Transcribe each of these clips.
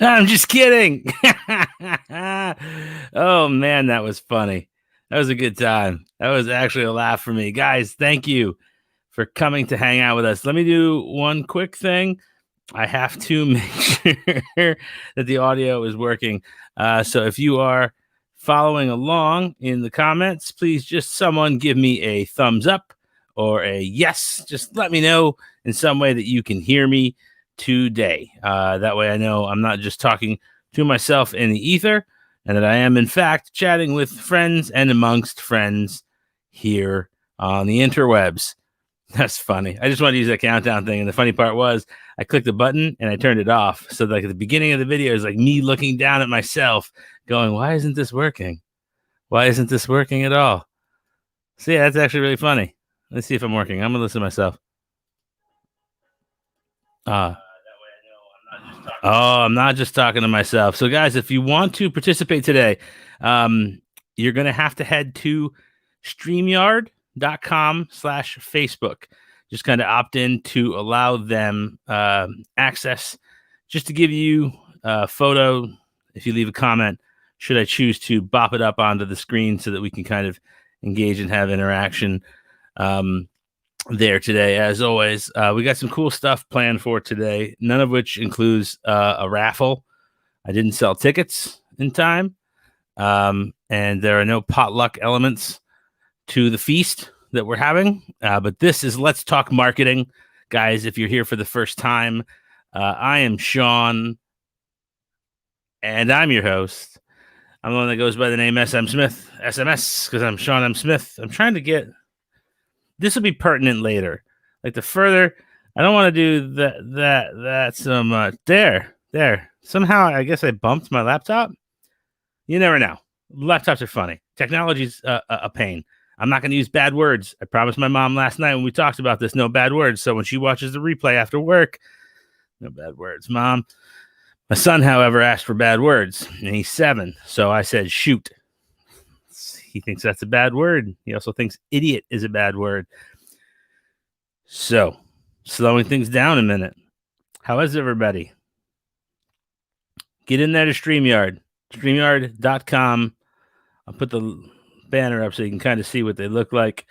I'm just kidding. Oh, man, that was funny. That was a good time. That was actually a laugh for me. Guys, thank you for coming to hang out with us. Let me do one quick thing. I have to make sure that the audio is working. So if you are following along in the comments, please just someone give me a thumbs up or a yes. Just let me know in some way that you can hear me today. That way I know I'm not just talking to myself in the ether, and that I am, in fact, chatting with friends and amongst friends here on the interwebs. That's funny. I just wanted to use that countdown thing. And the funny part was I clicked the button and I turned it off. So like at the beginning of the video is like me looking down at myself going, why isn't this working? Why isn't this working at all? So yeah, that's actually really funny. Let's see if I'm working. I'm going to listen to myself. I'm not just talking to myself. So guys, if you want to participate today, you're going to have to head to StreamYard.com/Facebook. Just kind of opt in to allow them access, just to give you a photo. If you leave a comment, should I choose to bop it up onto the screen so that we can kind of engage and have interaction there today. As always, we got some cool stuff planned for today, none of which includes a raffle. I didn't sell tickets in time, and there are no potluck elements to the feast that we're having, but this is Let's Talk Marketing. Guys, if you're here for the first time, I am Sean, and I'm your host. I'm the one that goes by the name SM Smith, SMS, because I'm Sean M. Smith. I'm trying to get... This will be pertinent later. Like the further, I don't want to do that so much. There. Somehow, I guess I bumped my laptop. You never know. Laptops are funny. Technology's a pain. I'm not going to use bad words. I promised my mom last night when we talked about this, no bad words. So when she watches the replay after work, no bad words, Mom. My son, however, asked for bad words, and he's 7. So I said, shoot. He thinks that's a bad word. He also thinks idiot is a bad word. So, slowing things down a minute. How is everybody? Get in there to StreamYard. StreamYard.com. I'll put the banner up so you can kind of see what they look like.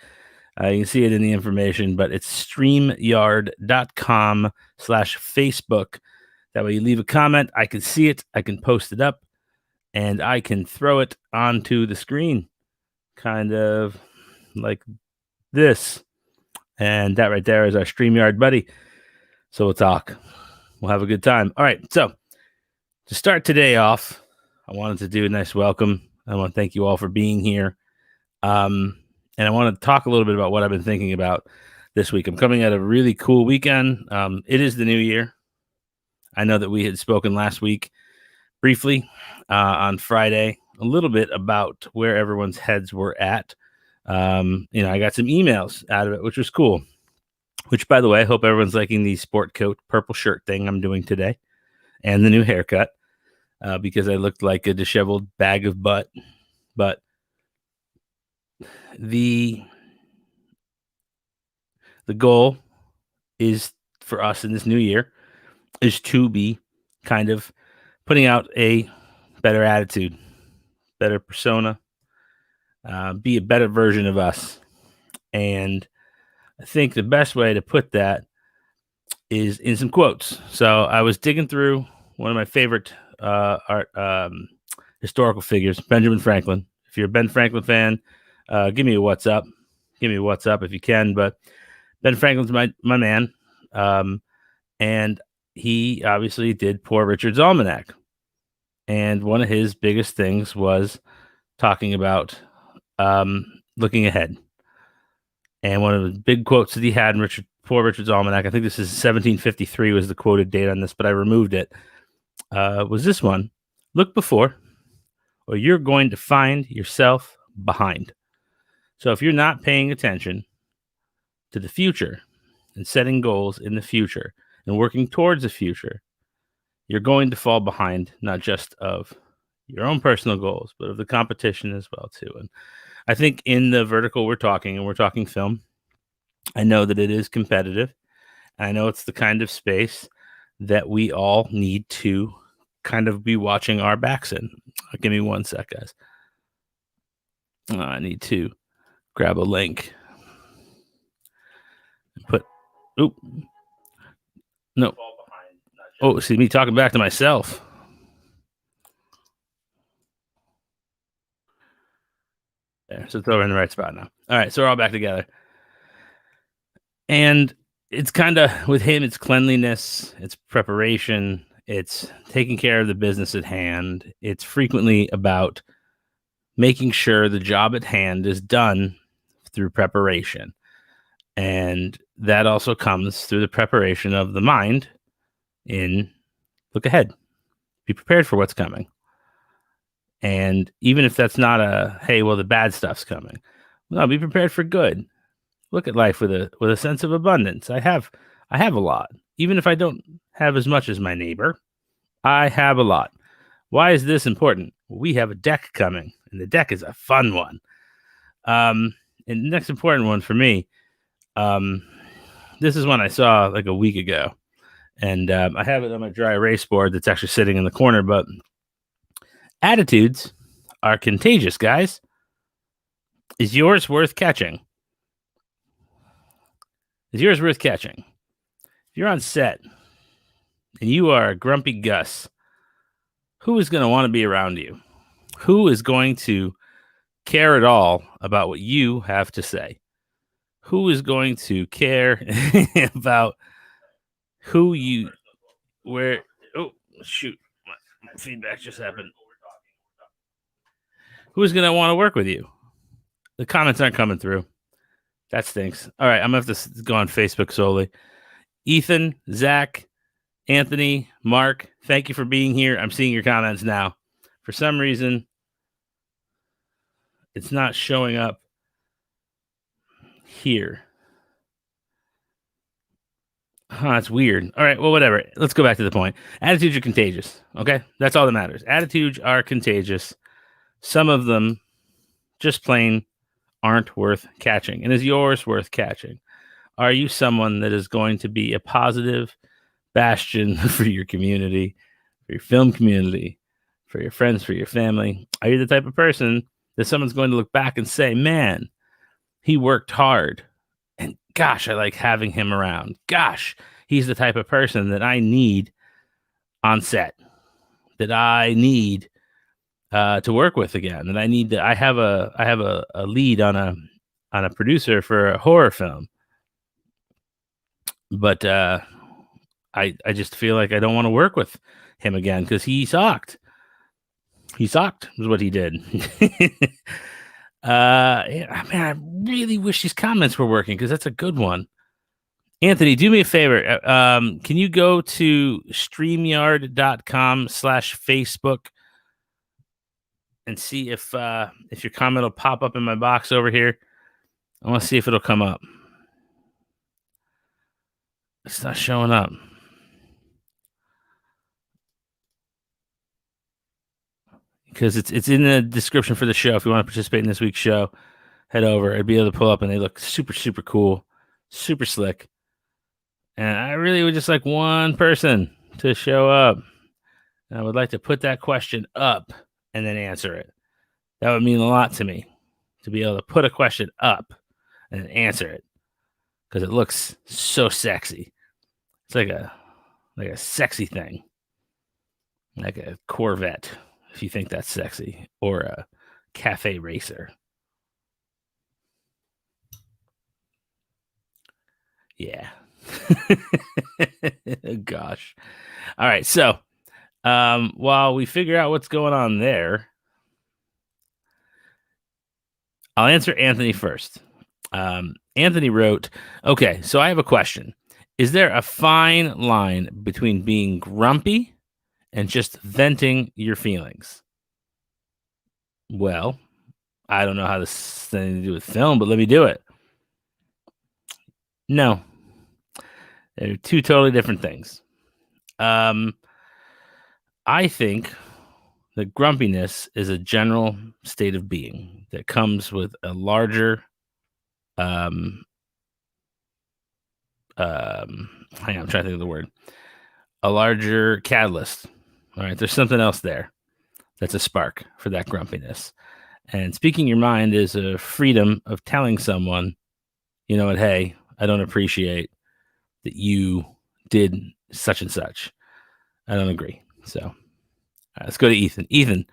You can see it in the information, but it's StreamYard.com/Facebook. That way you leave a comment. I can see it. I can post it up, and I can throw it onto the screen. Kind of like this. And that right there is our StreamYard buddy. So we'll talk. We'll have a good time. All right. So to start today off, I wanted to do a nice welcome. I want to thank you all for being here. And I want to talk a little bit about what I've been thinking about this week. I'm coming out of a really cool weekend. It is the new year. I know that we had spoken last week briefly on Friday a little bit about where everyone's heads were at. I got some emails out of it, which was cool. Which, by the way, I hope everyone's liking the sport coat purple shirt thing I'm doing today, and the new haircut, because I looked like a disheveled bag of butt. But the goal is for us in this new year is to be kind of putting out a better attitude, better persona, be a better version of us. And I think the best way to put that is in some quotes. So I was digging through one of my favorite historical figures, Benjamin Franklin. If you're a Ben Franklin fan, give me a what's up. Give me a what's up if you can. But Ben Franklin's my man. And he obviously did Poor Richard's Almanac. And one of his biggest things was talking about looking ahead. And one of the big quotes that he had in Poor Richard's Almanac, I think this is 1753 was the quoted date on this, but I removed it, was this one. Look before, or you're going to find yourself behind. So if you're not paying attention to the future and setting goals in the future and working towards the future, you're going to fall behind, not just of your own personal goals, but of the competition as well, too. And I think in the vertical we're talking film, I know that it is competitive. And I know it's the kind of space that we all need to kind of be watching our backs in. Give me 1 sec, guys. I need to grab a link. Put, oop, no. Oh, see me talking back to myself. There, so it's over in the right spot now. All right, so we're all back together. And it's kind of with him, it's cleanliness, it's preparation, it's taking care of the business at hand. It's frequently about making sure the job at hand is done through preparation. And that also comes through the preparation of the mind in look ahead, be prepared for what's coming. And even if that's not a, hey, well, the bad stuff's coming. No, be prepared for good. Look at life with a sense of abundance. I have a lot. Even if I don't have as much as my neighbor, I have a lot. Why is this important? We have a deck coming, and the deck is a fun one. And the next important one for me, this is one I saw like a week ago, and I have it on my dry erase board that's actually sitting in the corner. But attitudes are contagious, guys. Is yours worth catching? Is yours worth catching? If you're on set and you are grumpy Gus, who is going to want to be around you? Who is going to care at all about what you have to say? Who is going to care about who you, where, oh, shoot, my feedback just happened. Who's going to want to work with you? The comments aren't coming through. That stinks. All right, I'm going to have to go on Facebook solely. Ethan, Zach, Anthony, Mark, thank you for being here. I'm seeing your comments now. For some reason, it's not showing up here. That's weird. All right, well, whatever. Let's go back to the point. Attitudes are contagious, okay? That's all that matters. Attitudes are contagious. Some of them just plain aren't worth catching. And is yours worth catching? Are you someone that is going to be a positive bastion for your community, for your film community, for your friends, for your family? Are you the type of person that someone's going to look back and say, man, he worked hard, and gosh, I like having him around. Gosh, he's the type of person that I need on set, that I need to work with again, that I need to. I have a lead on a producer for a horror film, but I just feel like I don't want to work with him again because he sucked. He sucked was what he did. Yeah, man, I really wish these comments were working because that's a good one. Anthony, do me a favor. Can you go to StreamYard.com/Facebook and see if your comment will pop up in my box over here? I want to see if it'll come up. It's not showing up. Because it's in the description for the show. If you want to participate in this week's show, head over. I'd be able to pull up, and they look super, super cool, super slick. And I really would just like one person to show up. And I would like to put that question up and then answer it. That would mean a lot to me, to be able to put a question up and then answer it, because it looks so sexy. It's like a sexy thing, like a Corvette, if you think that's sexy, or a cafe racer. Yeah. Gosh. All right. So while we figure out what's going on there, I'll answer Anthony first. Anthony wrote, okay, so I have a question. Is there a fine line between being grumpy and just venting your feelings? Well, I don't know how this has anything to do with film, but let me do it. No. They're two totally different things. I think that grumpiness is a general state of being that comes with a larger hang on, I'm trying to think of the word. A larger catalyst, All right, there's something else there that's a spark for that grumpiness. And speaking your mind is a freedom of telling someone, you know what, hey, I don't appreciate that you did such and such. I don't agree. So let's go to Ethan. Ethan,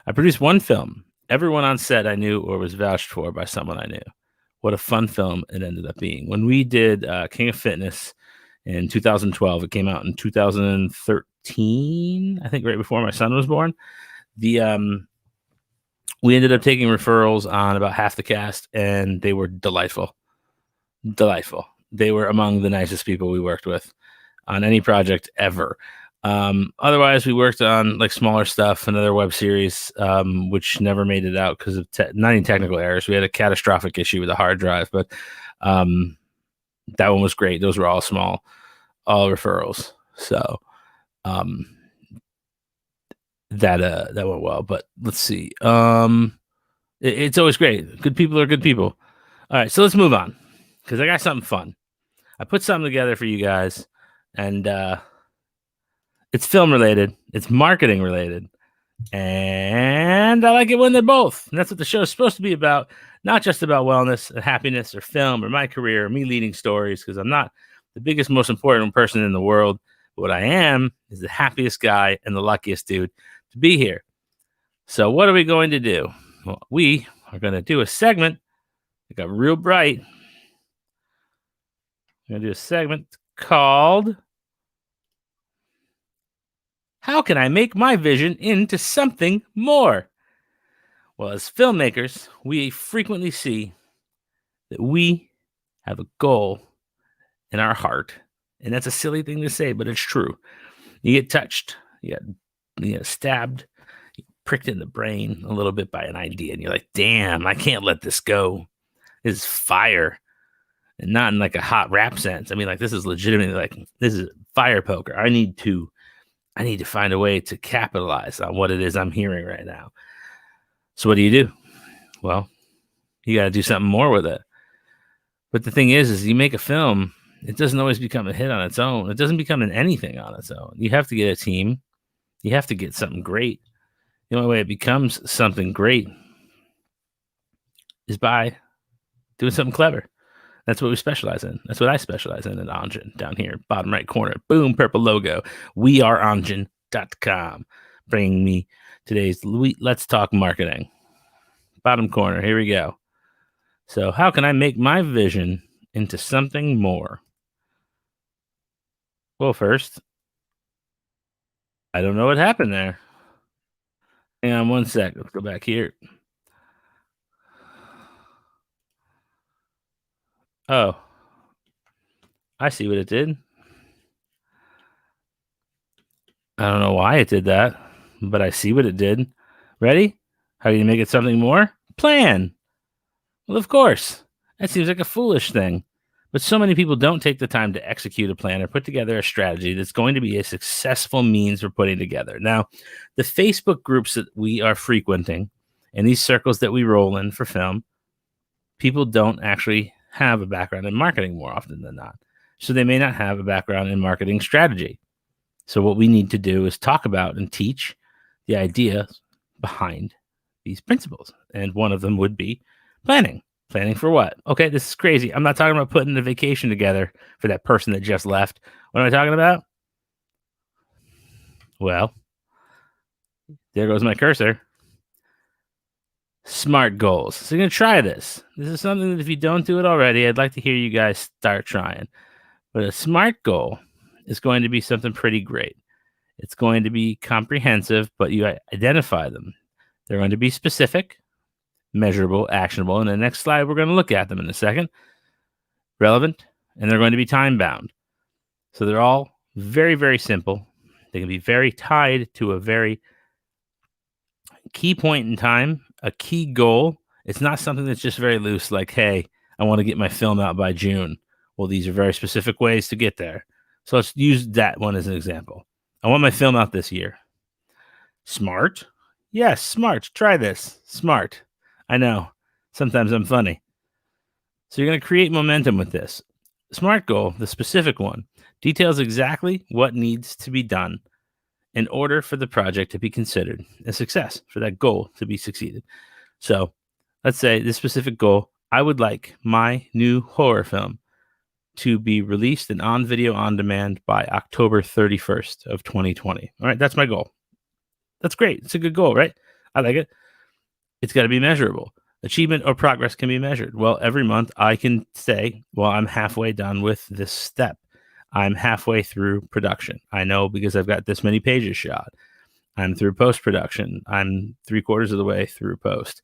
I produced one film. Everyone on set I knew or was vouched for by someone I knew. What a fun film it ended up being. When we did King of Fitness in 2012, it came out in 2013, I think right before my son was born. We ended up taking referrals on about half the cast, and they were delightful. They were among the nicest people we worked with on any project ever. Otherwise, we worked on like smaller stuff, another web series, which never made it out because of not any technical errors. We had a catastrophic issue with the hard drive, but that one was great. Those were all small, all referrals. So that went well. But let's see. It's always great. Good people are good people. All right, so let's move on because I got something fun. I put something together for you guys, and it's film related, it's marketing related, and I like it when they're both. And that's what the show is supposed to be about, not just about wellness and happiness or film or my career or me leading stories, because I'm not the biggest, most important person in the world. But what I am is the happiest guy and the luckiest dude to be here. So what are we going to do? Well, we are going to do a segment that got real bright. We're going to do a segment called How Can I Make My Vision into Something More? Well, as filmmakers, we frequently see that we have a goal in our heart. And that's a silly thing to say, but it's true. You get touched, you get stabbed, you pricked in the brain a little bit by an idea, and you're like, damn, I can't let this go. This is fire. And not in like a hot rap sense. I mean, like, this is legitimately like, this is fire poker. I need to find a way to capitalize on what it is I'm hearing right now. So what do? Well, you got to do something more with it. But the thing is you make a film, it doesn't always become a hit on its own. It doesn't become anything on its own. You have to get a team. You have to get something great. The only way it becomes something great is by doing something clever. That's what we specialize in. That's what I specialize in at Ongen down here, bottom right corner. Boom, purple logo. We are Ongen.com. Bringing me today's Let's Talk Marketing. Bottom corner. Here we go. So how can I make my vision into something more? Well, first, I don't know what happened there. Hang on one sec. Let's go back here. Oh, I see what it did. I don't know why it did that, but I see what it did. Ready? How do you make it something more? Plan. Well, of course. That seems like a foolish thing. But so many people don't take the time to execute a plan or put together a strategy that's going to be a successful means for putting together. Now, the Facebook groups that we are frequenting and these circles that we roll in for film, people don't actually have a background in marketing more often than not. So they may not have a background in marketing strategy. So what we need to do is talk about and teach the ideas behind these principles. And one of them would be planning. Planning for what? Okay, this is crazy. I'm not talking about putting a vacation together for that person that just left. What am I talking about? Well, there goes my cursor. Smart goals. So you're going to try this. This is something that if you don't do it already, I'd like to hear you guys start trying. But a SMART goal is going to be something pretty great. It's going to be comprehensive, but you identify them. They're going to be specific, measurable, actionable. And the next slide, we're going to look at them in a second. Relevant, and they're going to be time-bound. So they're all very, very simple. They can be very tied to a very key point in time, a key goal. It's not something that's just very loose, like, hey, I want to get my film out by June. Well, these are very specific ways to get there. So let's use that one as an example. I want my film out this year. Smart? Yes, smart. Try this. Smart. I know. Sometimes I'm funny. So you're going to create momentum with this. SMART goal, the specific one, details exactly what needs to be done in order for the project to be considered a success, for that goal to be succeeded. So let's say this specific goal, I would like my new horror film to be released and on video on demand by October 31st of 2020. All right, that's my goal. That's great. It's a good goal, right? I like it. It's got to be measurable. Achievement or progress can be measured. Well, every month I can say, well, I'm halfway done with this step. I'm halfway through production. I know because I've got this many pages shot. I'm through post production. I'm 3/4 of the way through post.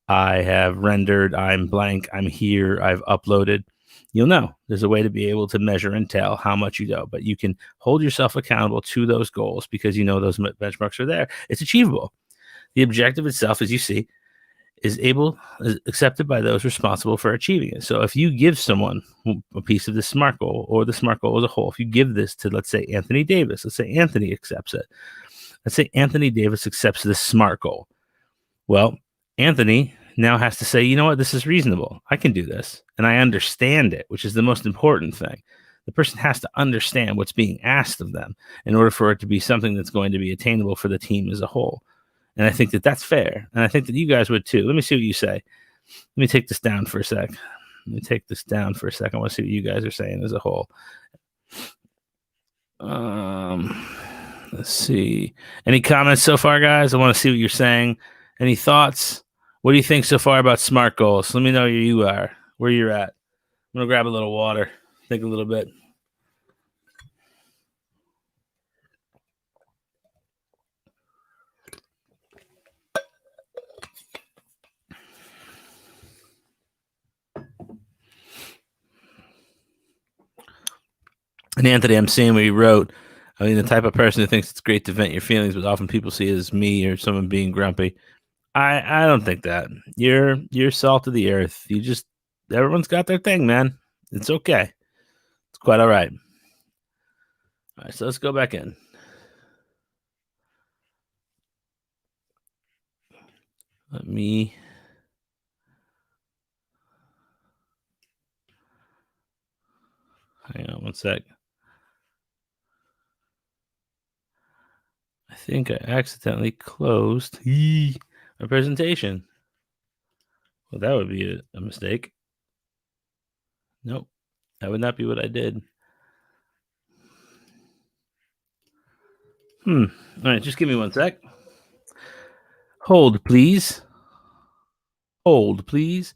I have rendered. I'm blank. I'm here. I've uploaded. You'll know there's a way to be able to measure and tell how much you know, but you can hold yourself accountable to those goals because you know those benchmarks are there. It's achievable. The objective itself, as you see, is accepted by those responsible for achieving it. So if you give someone a piece of the SMART goal or the SMART goal as a whole, if you give this to, let's say, Anthony Davis, let's say Anthony accepts it. Let's say Anthony Davis accepts this SMART goal. Well, Anthony now has to say, you know what, this is reasonable. I can do this. And I understand it, which is the most important thing. The person has to understand what's being asked of them in order for it to be something that's going to be attainable for the team as a whole. And I think that that's fair. And I think that you guys would too. Let me see what you say. Let me take this down for a sec. I want to see what you guys are saying as a whole. Let's see. Any comments so far, guys? I want to see what you're saying. Any thoughts? What do you think so far about SMART goals? Let me know where you're at. I'm going to grab a little water, think a little bit. And Anthony, I'm seeing what you wrote. I mean, the type of person who thinks it's great to vent your feelings, but often people see it as me or someone being grumpy. I don't think that. You're salt of the earth. Everyone's got their thing, man. It's okay. It's quite all right. All right, so let's go back in. Let me hang on one sec. I think I accidentally closed my presentation. Well, that would be a mistake. Nope, that would not be what I did. All right, just give me one sec. Hold, please. Hold, please.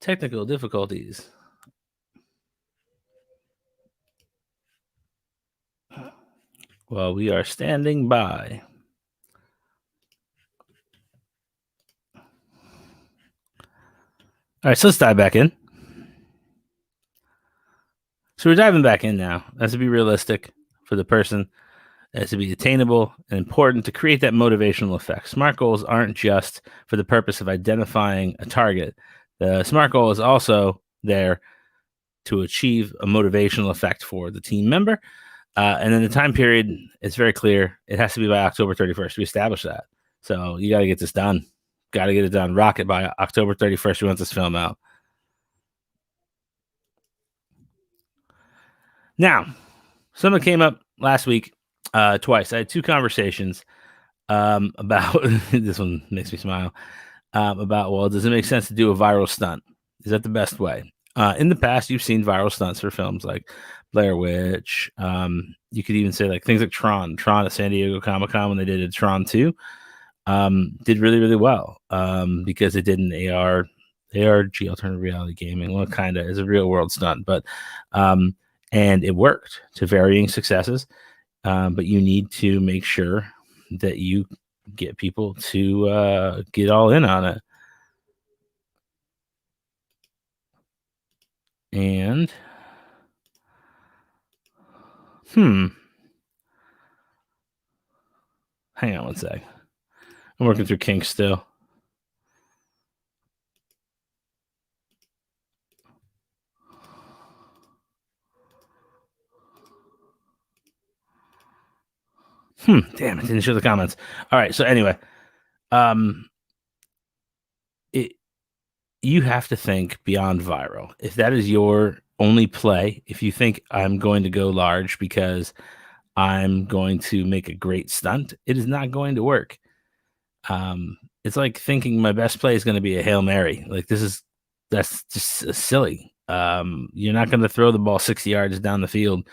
Technical difficulties. Well, we are standing by. All right, so let's dive back in. So we're diving back in now. That's to be realistic for the person. That's to be attainable and important to create that motivational effect. SMART goals aren't just for the purpose of identifying a target. The SMART goal is also there to achieve a motivational effect for the team member. And then the time period is very clear. It has to be by October 31st. We established that. So you got to get this done. Got to get it done. Rock it by October 31st. We want this film out. Now, something came up last week twice. I had two conversations about this one makes me smile about, well, does it make sense to do a viral stunt? Is that the best way? In the past, you've seen viral stunts for films like Blair Witch. You could even say like things like Tron at San Diego Comic-Con when they did a Tron 2 did really, really well because it did an ARG, alternative reality gaming. Well, kind of is a real world stunt, but and it worked to varying successes. But you need to make sure that you get people to get all in on it. And hang on one sec. I'm working through kinks still. Damn, it didn't show the comments. All right, so anyway, you have to think beyond viral. If that is your only play, if you think I'm going to go large because I'm going to make a great stunt. It is not going to work. It's like thinking my best play is going to be a Hail Mary. Like that's just silly. You're not going to throw the ball 60 yards down the field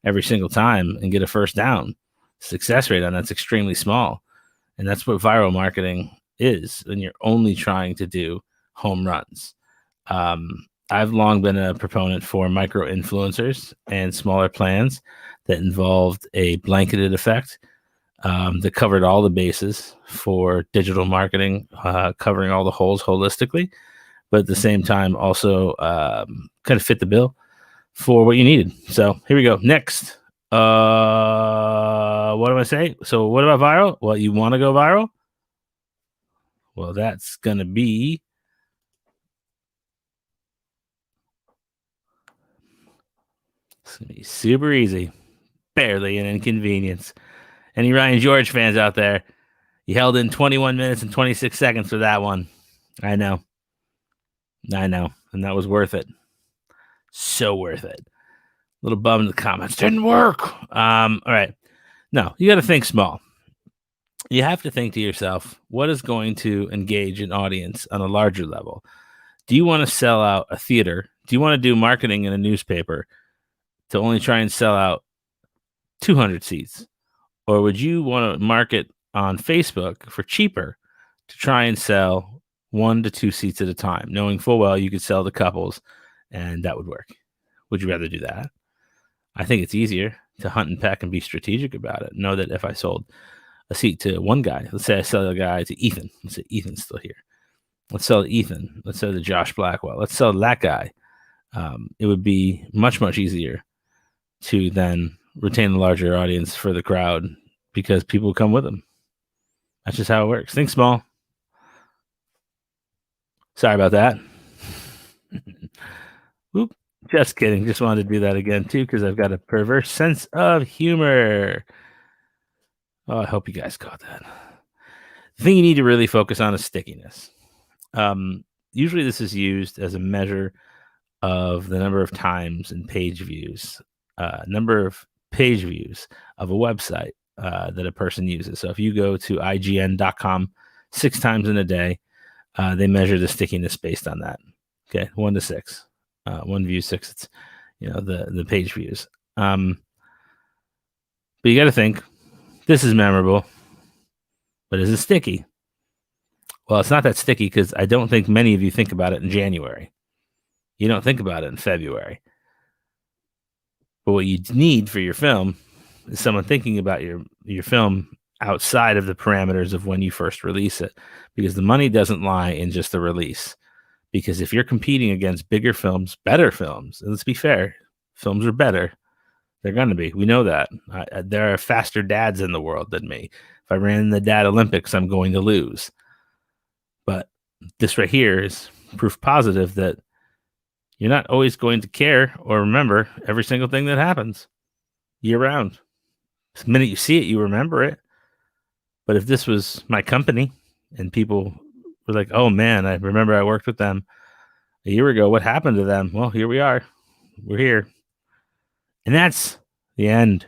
every single time and get a first down. Success rate on that's extremely small. And that's what viral marketing is when you're only trying to do home runs. I've long been a proponent for micro influencers and smaller plans that involved a blanketed effect that covered all the bases for digital marketing, covering all the holes holistically, but at the same time also kind of fit the bill for what you needed. So here we go. Next, what do I say? So what about viral? Well, you want to go viral? Well, that's going to be super easy. Barely an inconvenience. Any Ryan George fans out there? You held in 21 minutes and 26 seconds for that one. I know. And that was worth it. So worth it. A little bummed in the comments. Didn't work. All right. No, you got to think small. You have to think to yourself, what is going to engage an audience on a larger level? Do you want to sell out a theater? Do you want to do marketing in a newspaper to only try and sell out 200 seats? Or would you want to market on Facebook for cheaper to try and sell 1 to 2 seats at a time, knowing full well you could sell to couples and that would work? Would you rather do that? I think it's easier to hunt and peck and be strategic about it. Know that if I sold a seat to one guy, let's say I sell a guy to Ethan. Let's say Ethan's still here. Let's sell to Ethan. Let's sell to Josh Blackwell. Let's sell to that guy. It would be much, much easier to then retain a larger audience for the crowd because people come with them. That's just how it works. Think small. Sorry about that. Oop. Just kidding. Just wanted to do that again, too, because I've got a perverse sense of humor. Oh, I hope you guys caught that. The thing you need to really focus on is stickiness. Usually this is used as a measure of the number of times and page views, number of page views of a website that a person uses. So if you go to IGN.com 6 times in a day, they measure the stickiness based on that. Okay, 1 to 6. 1 view, 6. It's the page views. But you got to think this is memorable, but is it sticky? Well, it's not that sticky because I don't think many of you think about it in January. You don't think about it in February. But what you need for your film is someone thinking about your film outside of the parameters of when you first release it, because the money doesn't lie in just the release. Because if you're competing against bigger films, better films, and let's be fair, films are better. They're going to be. We know that. There are faster dads in the world than me. If I ran in the Dad Olympics, I'm going to lose. But this right here is proof positive that you're not always going to care or remember every single thing that happens year round. The minute you see it, you remember it. But if this was my company and people were like, oh man, I remember I worked with them a year ago. What happened to them? Well, here we are. We're here. And that's the end.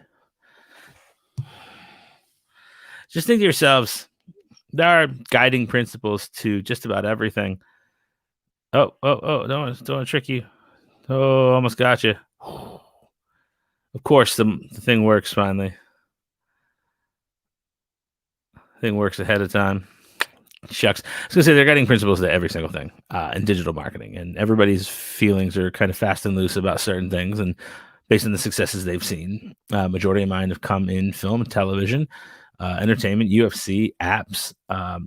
Just think to yourselves, there are guiding principles to just about everything. Oh, don't want to trick you. Oh, almost got you. Of course, the thing works finally. The thing works ahead of time. Shucks. I was going to say they're guiding principles to every single thing in digital marketing, and everybody's feelings are kind of fast and loose about certain things, and based on the successes they've seen. Majority of mine have come in film, television, entertainment, UFC, apps,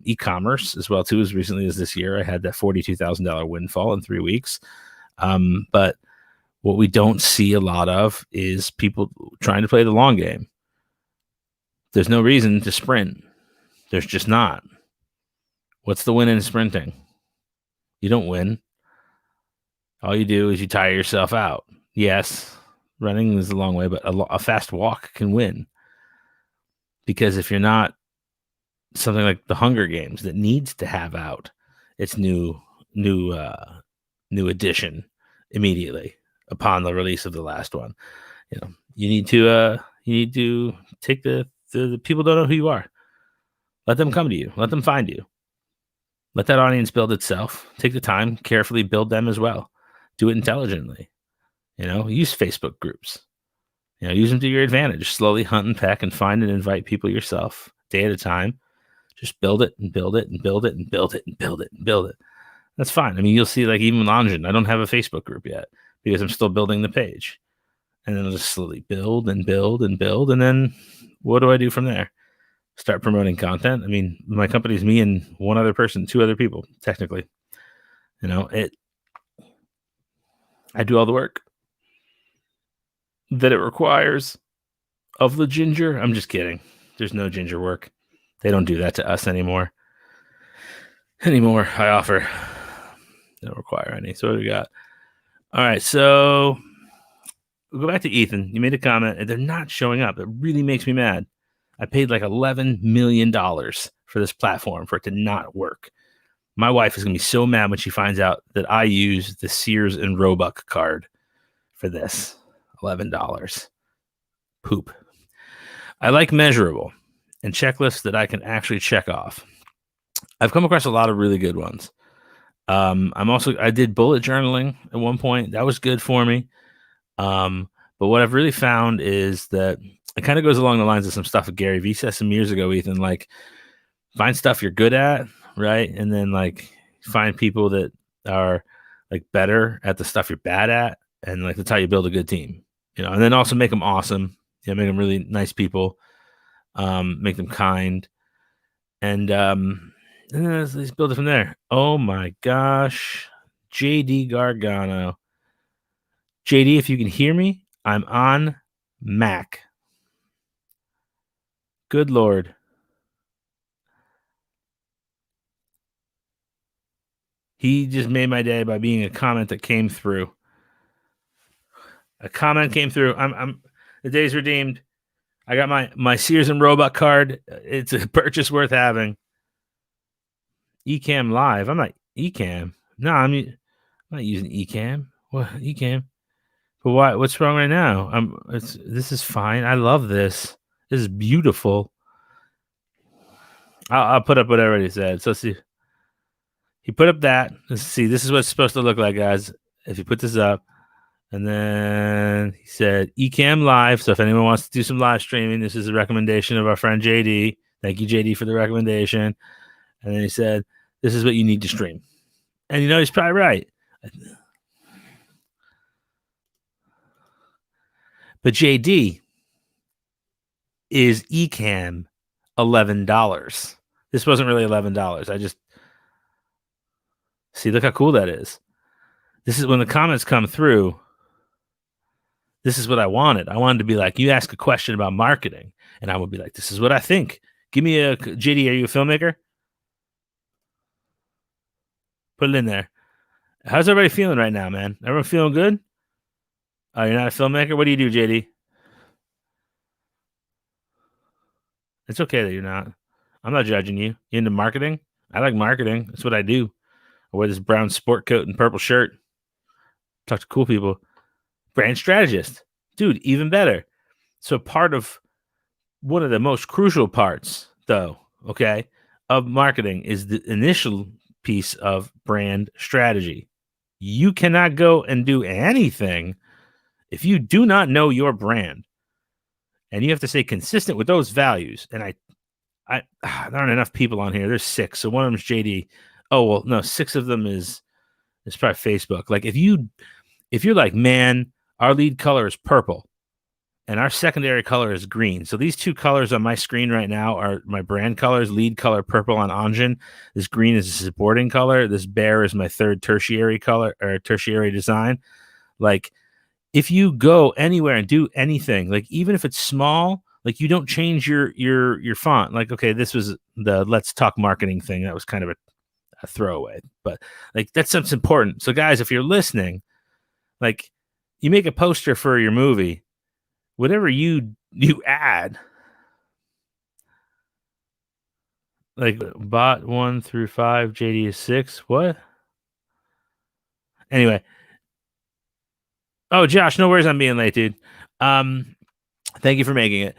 e-commerce as well, too. As recently as this year, I had that $42,000 windfall in 3 weeks. But what we don't see a lot of is people trying to play the long game. There's no reason to sprint. There's just not. What's the win in sprinting? You don't win. All you do is you tire yourself out. Yes, running is a long way, but a fast walk can win. Because if you're not something like the Hunger Games that needs to have out its new edition immediately upon the release of the last one, you need to You need to take the people don't know who you are. Let them come to you. Let them find you. Let that audience build itself. Take the time, carefully build them as well. Do it intelligently. Use Facebook groups. Use them to your advantage. Slowly hunt and peck and find and invite people yourself, day at a time. Just build it and build it and build it and build it and build it and build it. That's fine. I mean, you'll see, like, even with Anjan, I don't have a Facebook group yet because I'm still building the page. And then I'll just slowly build and build and build. And then what do I do from there? Start promoting content. I mean, my company's me and one other person, two other people, technically. I do all the work that it requires of the ginger. I'm just kidding. There's no ginger work. They don't do that to us anymore. I offer. Don't require any. So what do we got? All right. So we'll go back to Ethan. You made a comment and they're not showing up. It really makes me mad. I paid like $11 million for this platform for it to not work. My wife is going to be so mad when she finds out that I use the Sears and Roebuck card for this. $11. Poop. I like measurable and checklists that I can actually check off. I've come across a lot of really good ones. I did bullet journaling at one point. That was good for me. But what I've really found is that it kind of goes along the lines of some stuff that Gary Vee said some years ago, Ethan, like find stuff you're good at, right? And then like find people that are like better at the stuff you're bad at. And like, that's how you build a good team, and then also make them awesome, make them really nice people, make them kind. And then let's build it from there. Oh my gosh. JD Gargano. JD, if you can hear me, I'm on Mac. Good Lord. He just made my day by being a comment that came through. A comment came through. I'm the day's redeemed. I got my Sears and Roebuck card. It's a purchase worth having. Ecamm Live. I'm not Ecamm. No, I'm not using Ecamm. What Ecamm? But why? What's wrong right now? This is fine. I love this. This is beautiful. I'll put up what I already said. So see, he put up that. Let's see. This is what it's supposed to look like, guys. If you put this up, and then he said Ecamm Live. So if anyone wants to do some live streaming, this is a recommendation of our friend JD. Thank you, JD, for the recommendation. And then he said, this is what you need to stream. And he's probably right. But JD is Ecamm $11. This wasn't really $11. I just see, look how cool that is. This is when the comments come through. This is what I wanted. I wanted to be like, you ask a question about marketing, and I would be like, this is what I think. Give me a JD. Are you a filmmaker? Put it in there. How's everybody feeling right now, man? Everyone feeling good? Oh, you're not a filmmaker? What do you do, JD? It's okay that you're not. I'm not judging you. You into marketing? I like marketing. That's what I do. I wear this brown sport coat and purple shirt. Talk to cool people. Brand strategist. Dude, even better. So part of one of the most crucial parts, though, okay, of marketing is the initial piece of brand strategy. You cannot go and do anything if you do not know your brand. And you have to stay consistent with those values. And there aren't enough people on here. There's 6. So one of them is JD. Oh, well, no, 6 of them is probably Facebook. Like if you're like, man, our lead color is purple and our secondary color is green. So these 2 colors on my screen right now are my brand colors. Lead color purple on Anjan. This green is a supporting color. This bear is my third tertiary color or tertiary design. Like if you go anywhere and do anything, like even if it's small, like you don't change your font. Like, okay, this was the Let's Talk Marketing thing. That was kind of a throwaway, but like that's something important. So guys, if you're listening, like you make a poster for your movie, whatever you add, like bot 1 through 5, JD is 6. What? Anyway. Oh, Josh, no worries. I'm being late, dude. Thank you for making it.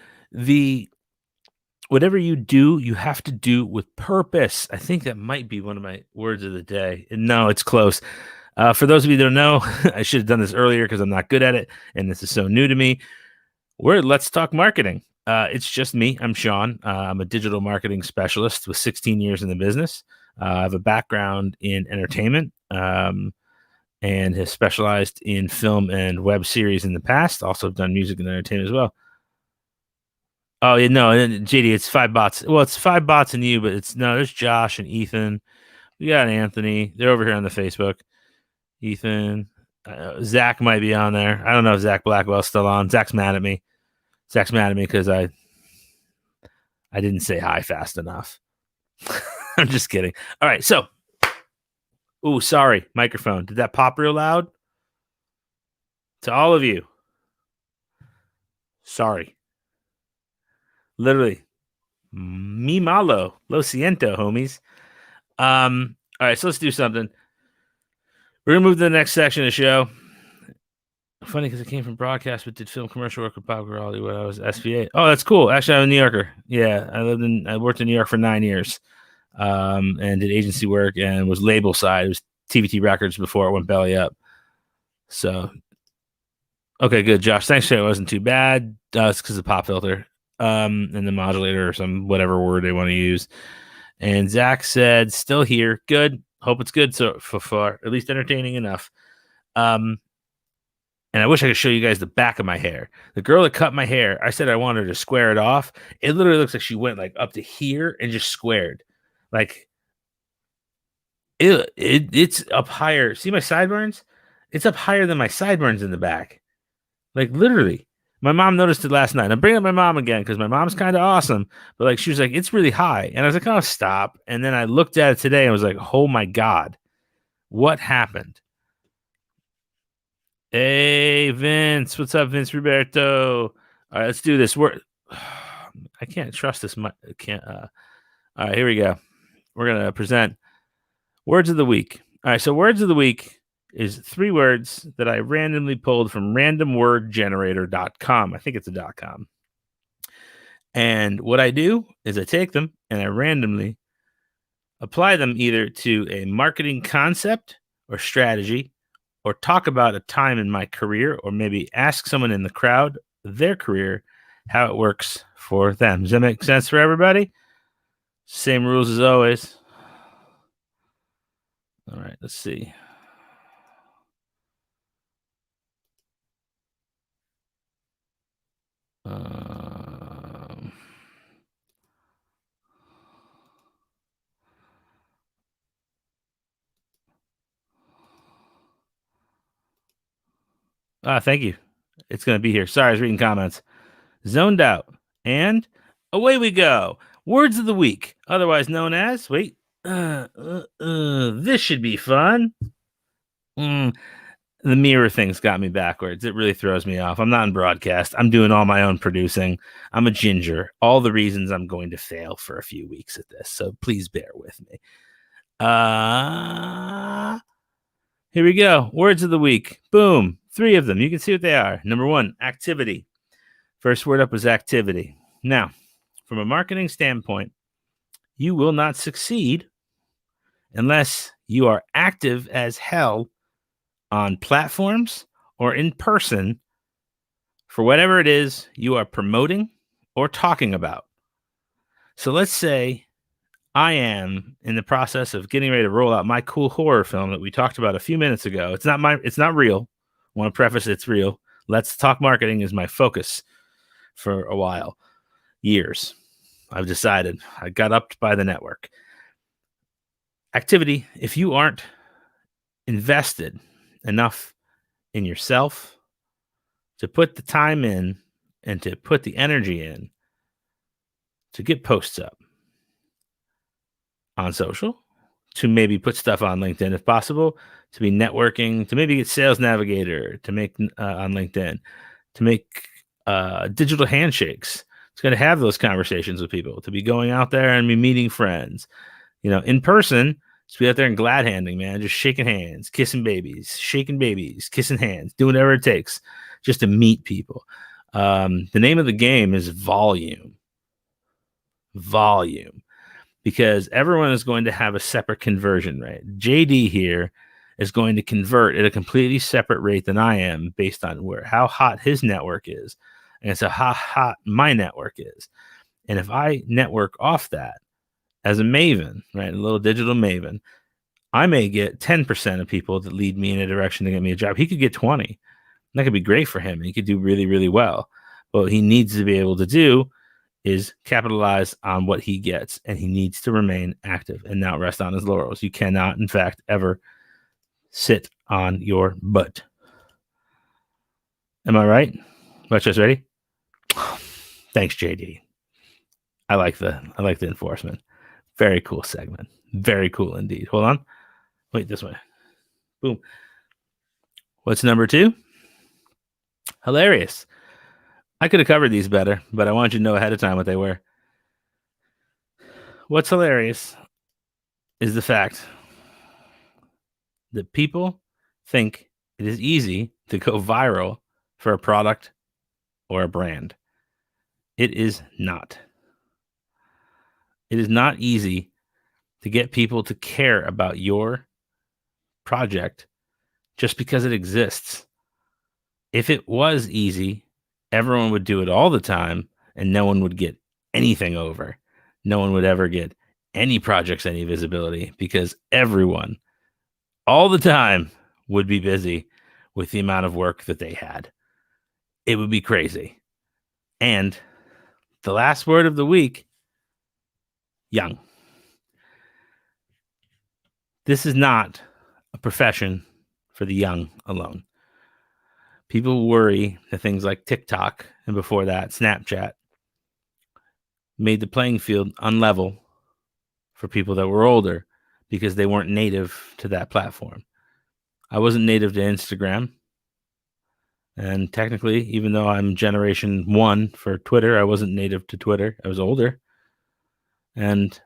Whatever you do, you have to do with purpose. I think that might be one of my words of the day. No, it's close. For those of you that don't know, I should have done this earlier because I'm not good at it, and this is so new to me. Let's talk marketing. It's just me. I'm Sean. I'm a digital marketing specialist with 16 years in the business. I have a background in entertainment and have specialized in film and web series in the past. Also done music and entertainment as well. Oh, yeah, no, JD, it's 5 bots. Well, it's 5 bots and you, but there's Josh and Ethan. We got Anthony. They're over here on the Facebook. Ethan, Zach might be on there. I don't know if Zach Blackwell's still on. Zach's mad at me. Zach's mad at me because I didn't say hi fast enough. I'm just kidding. All right, so, sorry, microphone. Did that pop real loud? To all of you, sorry. Literally, mi malo, lo siento, homies. All right, so let's do something. We're gonna move to the next section of the show. Funny because it came from broadcast, but did film commercial work with Bob Giraldi when I was SVA. Oh, that's cool. Actually, I'm a New Yorker. Yeah, I worked in New York for 9 years, and did agency work and was label side. It was TVT Records before it went belly up. So, okay, good, Josh. Thanks, Shay. It wasn't too bad. It's because of the pop filter, and the modulator or some whatever word they want to use. And Zach said, still here. Good. Hope it's good so far. At least entertaining enough. And I wish I could show you guys the back of my hair. The girl that cut my hair, I said I wanted her to square it off. It literally looks like she went like up to here and just squared. Like it's up higher. See my sideburns? It's up higher than my sideburns in the back. Like literally. My mom noticed it last night. I'm bringing up my mom again because my mom's kind of awesome. But like she was like, it's really high. And I was like, oh, stop. And then I looked at it today and was like, oh my God, what happened? Hey, Vince. What's up, Vince Roberto? All right, let's do this. I can't trust this. All right, here we go. We're going to present Words of the Week. All right, so Words of the Week is 3 words that I randomly pulled from randomwordgenerator.com. I think it's a .com. And what I do is I take them and I randomly apply them either to a marketing concept or strategy, or talk about a time in my career, or maybe ask someone in the crowd their career, how it works for them. Does that make sense for everybody? Same rules as always. All right, let's see. Thank you. It's going to be here. Sorry, I was reading comments. Zoned out. And away we go. Words of the week, otherwise known as, this should be fun. The mirror thing's got me backwards. It really throws me off. I'm not in broadcast. I'm doing all my own producing. I'm a ginger. All the reasons I'm going to fail for a few weeks at this. So please bear with me. Here we go. Words of the week. Boom. 3 of them. You can see what they are. Number 1, activity. First word up was activity. Now, from a marketing standpoint, you will not succeed unless you are active as hell on platforms or in person for whatever it is you are promoting or talking about. So let's say I am in the process of getting ready to roll out my cool horror film that we talked about a few minutes ago. It's not real. I want to preface it's real. Let's Talk Marketing is my focus for a while, years. I've decided. I got upped by the network. Activity, if you aren't invested enough in yourself to put the time in and to put the energy in to get posts up on social, to maybe put stuff on LinkedIn if possible, to be networking, to maybe get Sales Navigator, to make on LinkedIn, to make digital handshakes. It's going to have those conversations with people, to be going out there and be meeting friends, in person. To be out there and glad handing, man, just shaking hands, kissing babies, shaking babies, kissing hands, doing whatever it takes just to meet people. The name of the game is volume. Volume. Because everyone is going to have a separate conversion rate. JD here is going to convert at a completely separate rate than I am based on how hot his network is. And so how hot my network is. And if I network off that as a maven, right, a little digital maven, I may get 10% of people that lead me in a direction to get me a job. He could get 20. That could be great for him. He could do really, really well. But what he needs to be able to do is capitalize on what he gets, and he needs to remain active and not rest on his laurels. You cannot, in fact, ever sit on your butt. Am I right? Just ready? Thanks, JD. I like the enforcement. Very cool segment. Very cool indeed. Hold on. Wait, this way. Boom. What's number 2? Hilarious. I could have covered these better, but I wanted you to know ahead of time what they were. What's hilarious is the fact that people think it is easy to go viral for a product or a brand. It is not. It is not easy to get people to care about your project just because it exists. If it was easy, everyone would do it all the time and no one would get anything over. No one would ever get any projects, any visibility, because everyone all the time would be busy with the amount of work that they had. It would be crazy. And the last word of the week, young. This is not a profession for the young alone. People worry that things like TikTok and before that, Snapchat made the playing field unlevel for people that were older because they weren't native to that platform. I wasn't native to Instagram. And technically, even though I'm generation 1 for Twitter, I wasn't native to Twitter. I was older. And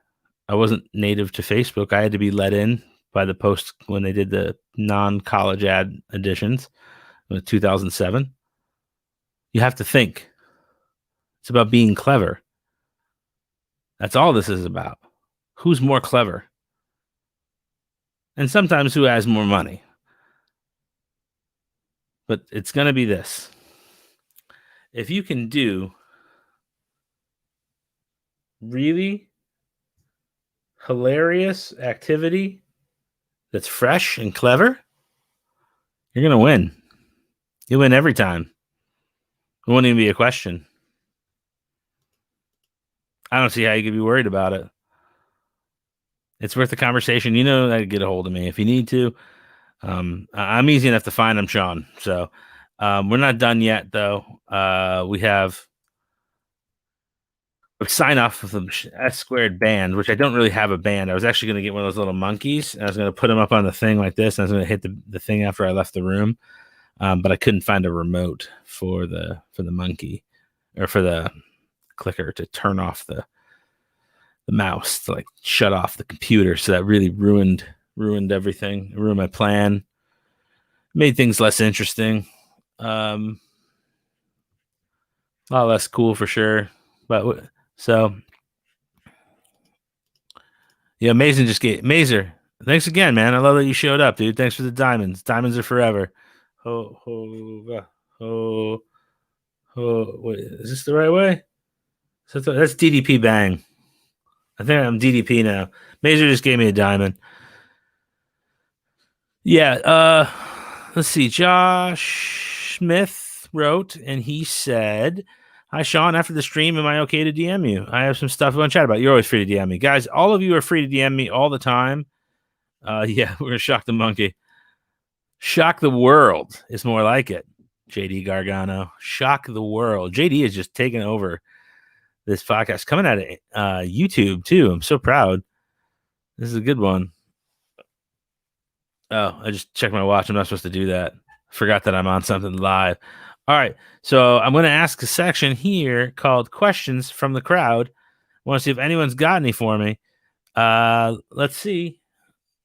I wasn't native to Facebook. I had to be let in by the Post when they did the non-college ad editions in 2007. You have to think. It's about being clever. That's all this is about. Who's more clever? And sometimes who has more money. But it's going to be this. If you can do really hilarious activity that's fresh and clever, you're going to win. You win every time. It won't even be a question. I don't see how you could be worried about it. It's worth the conversation. You know how to get a hold of me if you need to. I'm easy enough to find. I'm Sean. So we're not done yet, though. We have sign off with the S Squared band, which I don't really have a band. I was actually going to get one of those little monkeys, and I was going to put them up on the thing like this, and I was going to hit the thing after I left the room, but I couldn't find a remote for the monkey or for the clicker to turn off the mouse to like shut off the computer. So that really ruined everything. It ruined my plan. Made things less interesting. A lot less cool for sure. But so yeah, Mazer. Thanks again, man. I love that you showed up, dude. Thanks for the diamonds. Diamonds are forever. Wait, is this the right way? That's DDP bang. I think I'm DDP now. Mazer just gave me a diamond. Yeah, let's see. Josh Smith wrote, and he said, "Hi, Sean. After the stream, am I okay to DM you? I have some stuff I want to chat about. You're always free to DM me. Guys, all of you are free to DM me all the time. Yeah, we're going to shock the monkey. Shock the world is more like it. JD Gargano. Shock the world. JD is just taking over this podcast. Coming at it YouTube, too. I'm so proud. This is a good one. Oh, I just checked my watch. I'm not supposed to do that. Forgot that I'm on something live. All right. So I'm going to ask a section here called Questions from the Crowd. I want to see if anyone's got any for me. Let's see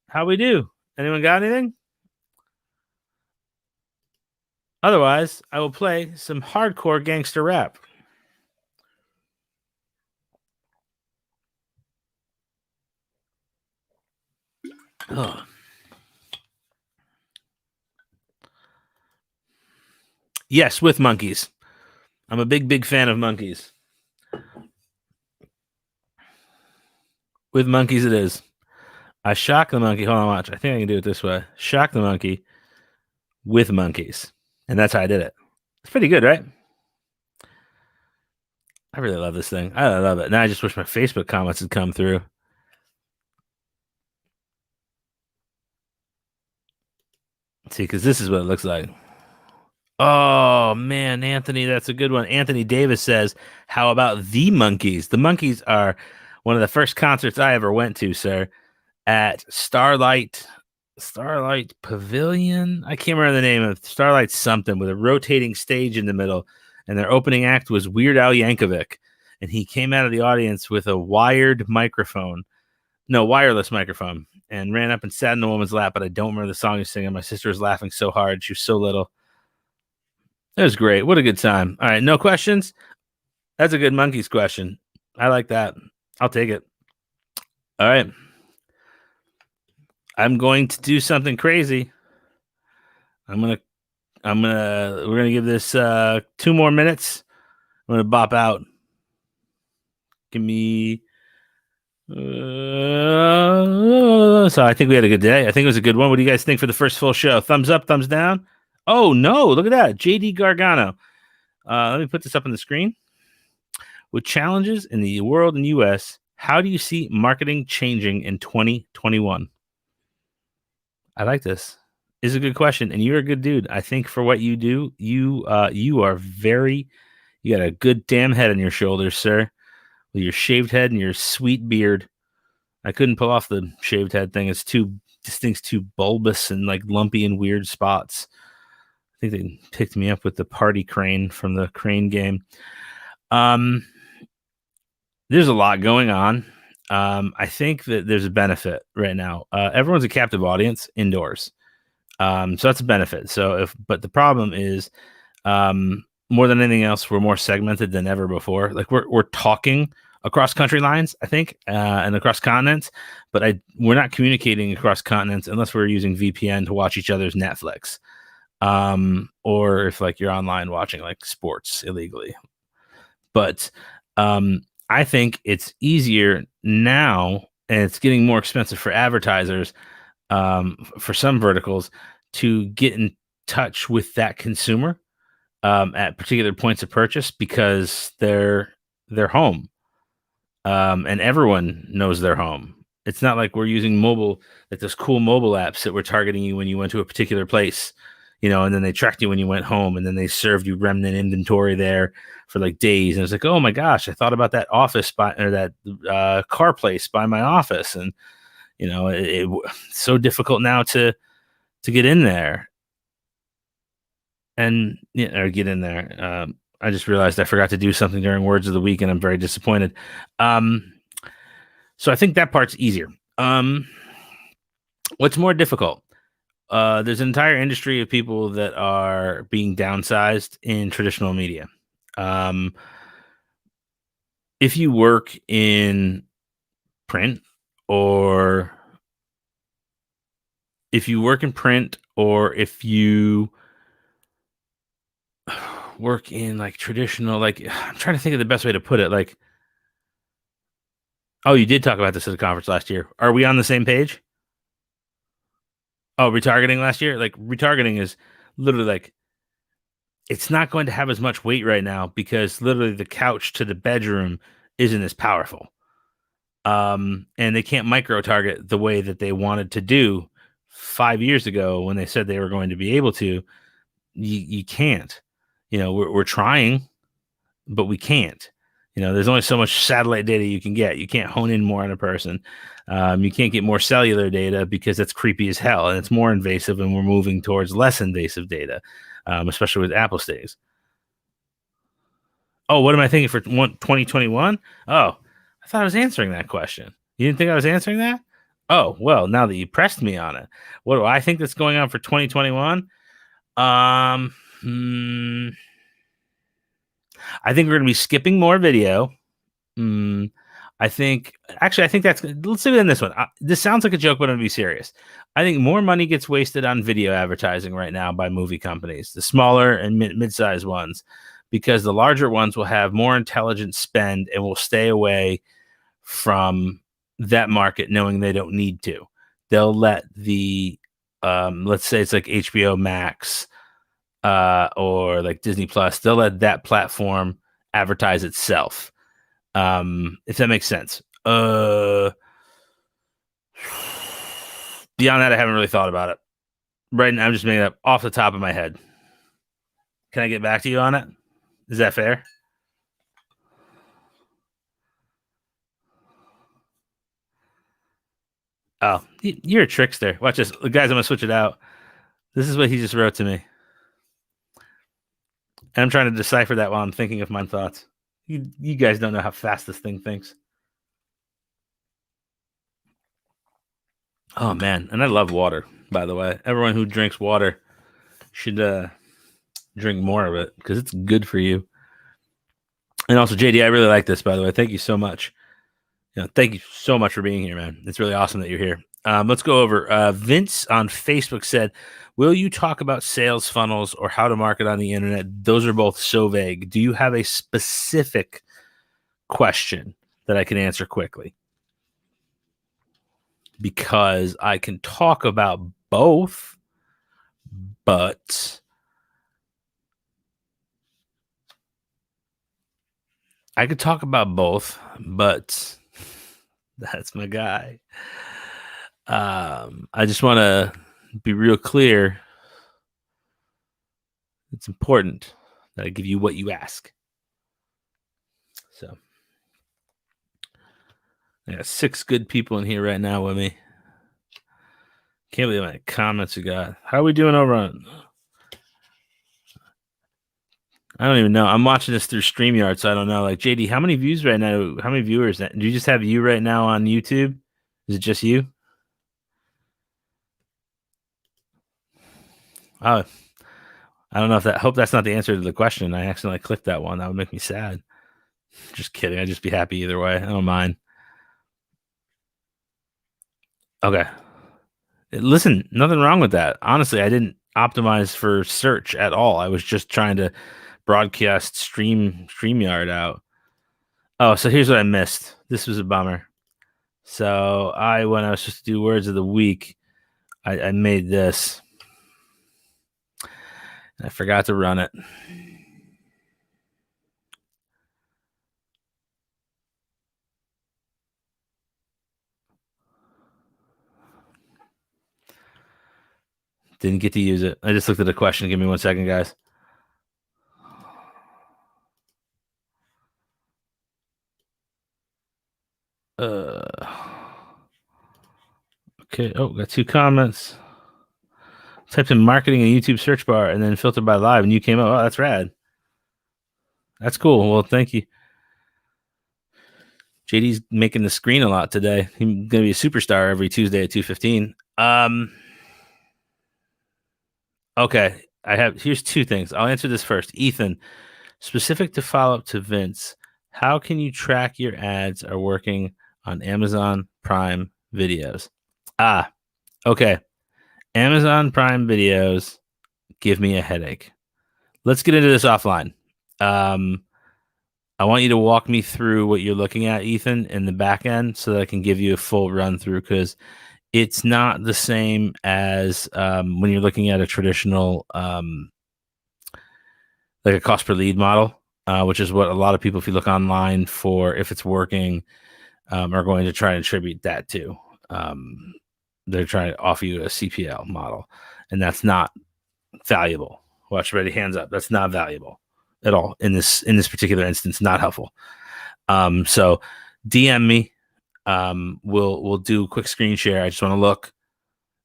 how we do. Anyone got anything? Otherwise, I will play some hardcore gangster rap. Oh. Yes, with monkeys. I'm a big fan of monkeys. With monkeys, it is. I shock the monkey. Hold on, watch. I think I can do it this way. Shock the monkey with monkeys. And that's how I did it. It's pretty good, right? I really love this thing. I love it. Now I just wish my Facebook comments had come through. See, because this is what it looks like. Oh man, Anthony, that's a good one. Anthony Davis says, "How about the Monkeys? The Monkeys are one of the first concerts I ever went to, sir, at Starlight Pavilion. I can't remember the name of Starlight something with a rotating stage in the middle, and their opening act was Weird Al Yankovic, and he came out of the audience with a wireless microphone, and ran up and sat in the woman's lap. But I don't remember the song he was singing. My sister was laughing so hard; she was so little. It was great. What a good time. All right, no questions? That's a good monkeys question. I like that. I'll take it. All right. I'm going to do something crazy. We're gonna give this 2 more minutes. I'm gonna bop out. Give me so I think we had a good day. I think it was a good one. What do you guys think for the first full show? Thumbs up, thumbs down? Oh no, look at that. JD Gargano. Let me put this up on the screen. With challenges in the world and US, how do you see marketing changing in 2021? I like this. Is a good question, and you're a good dude. I think for what you do, you are you got a good damn head on your shoulders, sir, with your shaved head and your sweet beard. I couldn't pull off the shaved head thing. This thing's too bulbous and like lumpy and weird spots. I think they picked me up with the party crane from the crane game. There's a lot going on. I think that there's a benefit right now. Everyone's a captive audience indoors. So that's a benefit. But the problem is, more than anything else, we're more segmented than ever before. Like we're talking across country lines, I think, and across continents, but we're not communicating across continents unless we're using VPN to watch each other's Netflix, or if like you're online watching like sports illegally. But I think it's easier now, and it's getting more expensive for advertisers, for some verticals, to get in touch with that consumer at particular points of purchase because they're home, and everyone knows they're home. It's not like we're using mobile, like those cool mobile apps that were targeting you when you went to a particular place, and then they tracked you when you went home, and then they served you remnant inventory there for like days. And it's like, oh my gosh, I thought about that office spot or that car place by my office, and it's so difficult now to get in there and or get in there. I just realized I forgot to do something during Words of the Week, and I'm very disappointed. So I think that part's easier. What's more difficult? There's an entire industry of people that are being downsized in traditional media. If you work in print, or if you work in like traditional, like I'm trying to think of the best way to put it. Like, oh, you did talk about this at the conference last year. Are we on the same page? Oh, retargeting last year? Like retargeting is literally like, it's not going to have as much weight right now because literally the couch to the bedroom isn't as powerful. And they can't micro target the way that they wanted to do 5 years ago when they said they were going to be able to. You can't. We're trying, but we can't. There's only so much satellite data you can get. You can't hone in more on a person. You can't get more cellular data because that's creepy as hell, and it's more invasive, and we're moving towards less invasive data, especially with Apple stays. Oh, what am I thinking for 2021? Oh, I thought I was answering that question. You didn't think I was answering that? Oh, well, now that you pressed me on it, what do I think that's going on for 2021? I think we're going to be skipping more video. I think that's. Let's do it in this one. This sounds like a joke, but I'm going to be serious. I think more money gets wasted on video advertising right now by movie companies, the smaller and mid-sized ones, because the larger ones will have more intelligent spend and will stay away from that market, knowing they don't need to. They'll let the let's say it's like HBO Max or like Disney Plus. They'll let that platform advertise itself. If that makes sense. Beyond that, I haven't really thought about it. Right now, I'm just making it up off the top of my head. Can I get back to you on it? Is that fair? Oh, you're a trickster. Watch this. Guys, I'm going to switch it out. This is what he just wrote to me. And I'm trying to decipher that while I'm thinking of my thoughts. You guys don't know how fast this thing thinks. Oh, man. And I love water, by the way. Everyone who drinks water should drink more of it because it's good for you. And also, JD, I really like this, by the way. Thank you so much. Thank you so much for being here, man. It's really awesome that you're here. Let's go over. Vince on Facebook said, will you talk about sales funnels or how to market on the internet? Those are both so vague. Do you have a specific question that I can answer quickly? Because I can talk about both, but I could talk about both, but that's my guy. I just want to be real clear. It's important that I give you what you ask. So I got 6 good people in here right now with me. Can't believe how many comments we got. How are we doing over on? I don't even know. I'm watching this through StreamYard, so I don't know. Like, JD, how many views right now? How many viewers? Do you just have you right now on YouTube? Is it just you? Oh, I don't know if that. Hope that's not the answer to the question. I accidentally clicked that one. That would make me sad. Just kidding. I'd just be happy either way. I don't mind. Okay. Listen, nothing wrong with that. Honestly, I didn't optimize for search at all. I was just trying to broadcast StreamYard out. Oh, so here's what I missed. This was a bummer. So when I was supposed to do words of the week, I made this. I forgot to run it. Didn't get to use it. I just looked at the question. Give me 1 second, guys. Okay. Oh, got 2 comments. Typed in marketing in YouTube search bar and then filtered by live, and you came up. Oh, that's rad. That's cool. Well, thank you. JD's making the screen a lot today. He's gonna be a superstar every Tuesday at 2:15. Okay. Here's 2 things. I'll answer this first. Ethan, specific to follow up to Vince, how can you track your ads are working on Amazon Prime videos? Okay. Amazon Prime videos give me a headache. Let's get into this offline. I want you to walk me through what you're looking at, Ethan, in the back end so that I can give you a full run through because it's not the same as when you're looking at a traditional like a cost per lead model, which is what a lot of people, if you look online for if it's working, are going to try and attribute that to. They're trying to offer you a CPL model, and that's not valuable. Watch, ready, hands up. That's not valuable at all in this particular instance. Not helpful. So DM me. We'll do a quick screen share. I just want to look,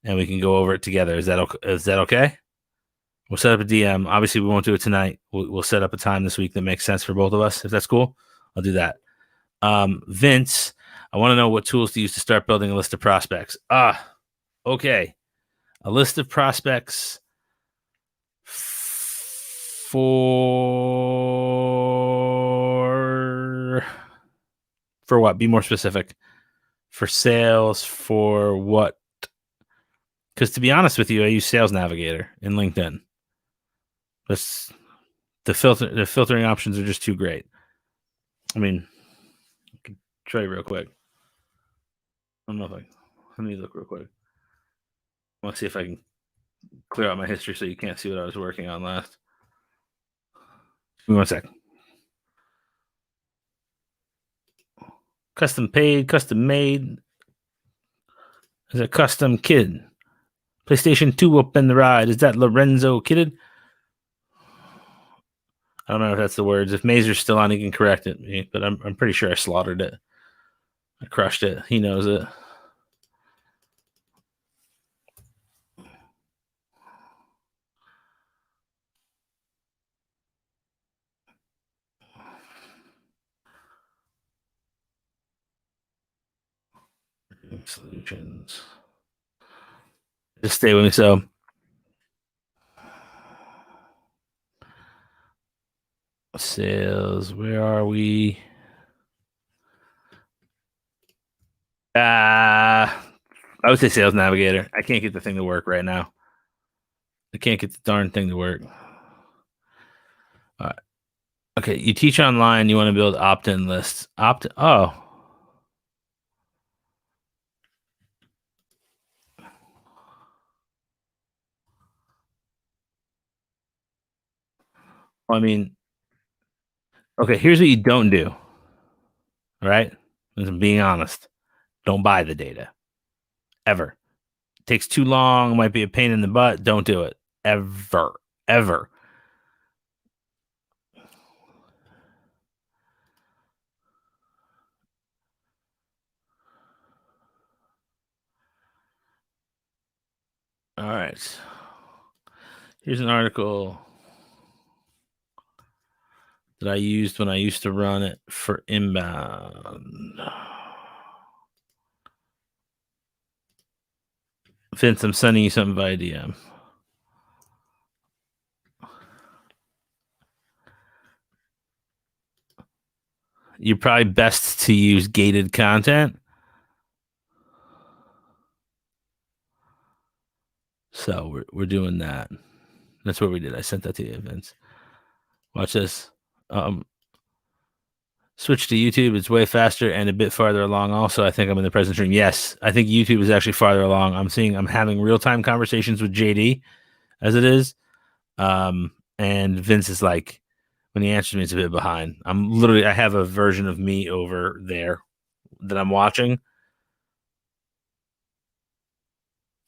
and we can go over it together. Is that okay? We'll set up a DM. Obviously, we won't do it tonight. We'll set up a time this week that makes sense for both of us. If that's cool, I'll do that. Vince, I want to know what tools to use to start building a list of prospects. Okay. A list of prospects For what? Be more specific. For sales, for what? Because to be honest with you, I use Sales Navigator in LinkedIn. That's the filtering options are just too great. I mean, I can try real quick. I don't know if let me look real quick. I want to see if I can clear out my history so you can't see what I was working on last. Give me 1 sec. Custom paid, custom made. Is a custom kid. PlayStation 2 up in the ride. Is that Lorenzo kidded? I don't know if that's the words. If Mazer's still on, he can correct it. But I'm pretty sure I slaughtered it. I crushed it. He knows it. Solutions. Just stay with me. So, sales. Where are we? I would say Sales Navigator. I can't get the thing to work right now. I can't get the darn thing to work. All right. Okay, you teach online. You want to build opt-in lists. Oh. Well, I mean, okay, here's what you don't do. All right? I'm being honest. Don't buy the data. Ever. It takes too long. Might be a pain in the butt. Don't do it. Ever. Ever. All right. Here's an article that I used when I used to run it for inbound. Vince, I'm sending you something via DM. You're probably best to use gated content. So we're doing that. That's what we did. I sent that to you, Vince. Watch this. Switch to YouTube. It's way faster and a bit farther along. Also, I think I'm in the present stream. Yes, I think YouTube is actually farther along. I'm having real time conversations with JD as it is. And Vince is like, when he answers me, it's a bit behind. I have a version of me over there that I'm watching.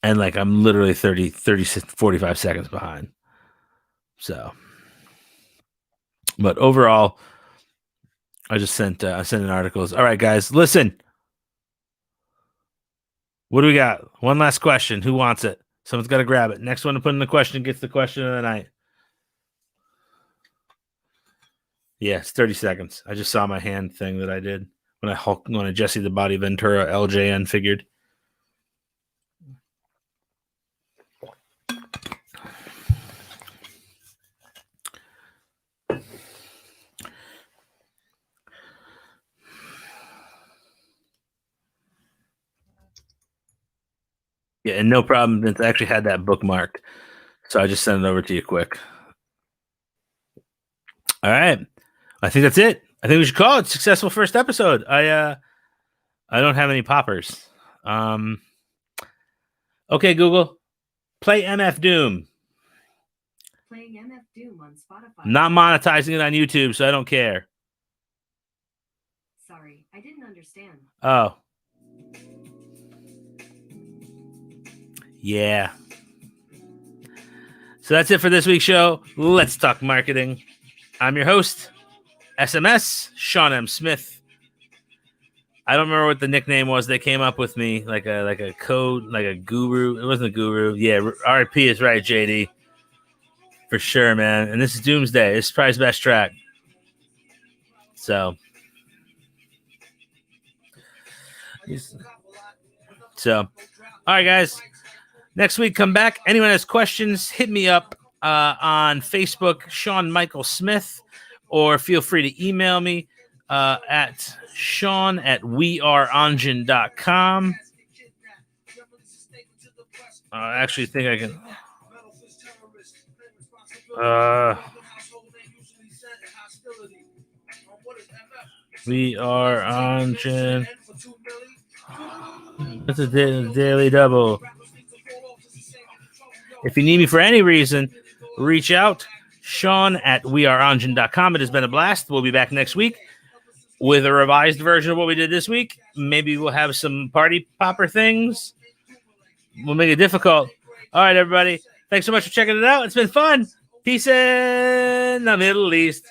And like, I'm literally 30, 45 seconds behind. So, but overall, I just sent in articles. All right, guys, listen. What do we got? One last question. Who wants it? Someone's got to grab it. Next one to put in the question gets the question of the night. Yeah, it's 30 seconds. I just saw my hand thing that I did when I Jesse the Body Ventura LJN figured. Yeah, and no problem. Vince, I actually had that bookmarked, so I just sent it over to you quick. All right, I think that's it. I think we should call it successful first episode. I don't have any poppers. Okay, Google, play MF Doom. Playing MF Doom on Spotify. Not monetizing it on YouTube, so I don't care. Sorry, I didn't understand. Oh. Yeah. So that's it for this week's show. Let's talk marketing. I'm your host, SMS, Sean M. Smith. I don't remember what the nickname was they came up with me, like a code, like a guru. It wasn't a guru. Yeah, RIP is right, JD. For sure, man. And this is Doomsday. This is Prize Best Track. So, all right, guys. Next week, come back. Anyone has questions, hit me up. on Facebook, Sean Michael Smith, or feel free to email me at sean@weareongen.com. I actually think I can. We are Ongen. That's a daily double. If you need me for any reason, reach out. Sean@weareongen.com. It has been a blast. We'll be back next week with a revised version of what we did this week. Maybe we'll have some party popper things. We'll make it difficult. All right, everybody. Thanks so much for checking it out. It's been fun. Peace in the Middle East.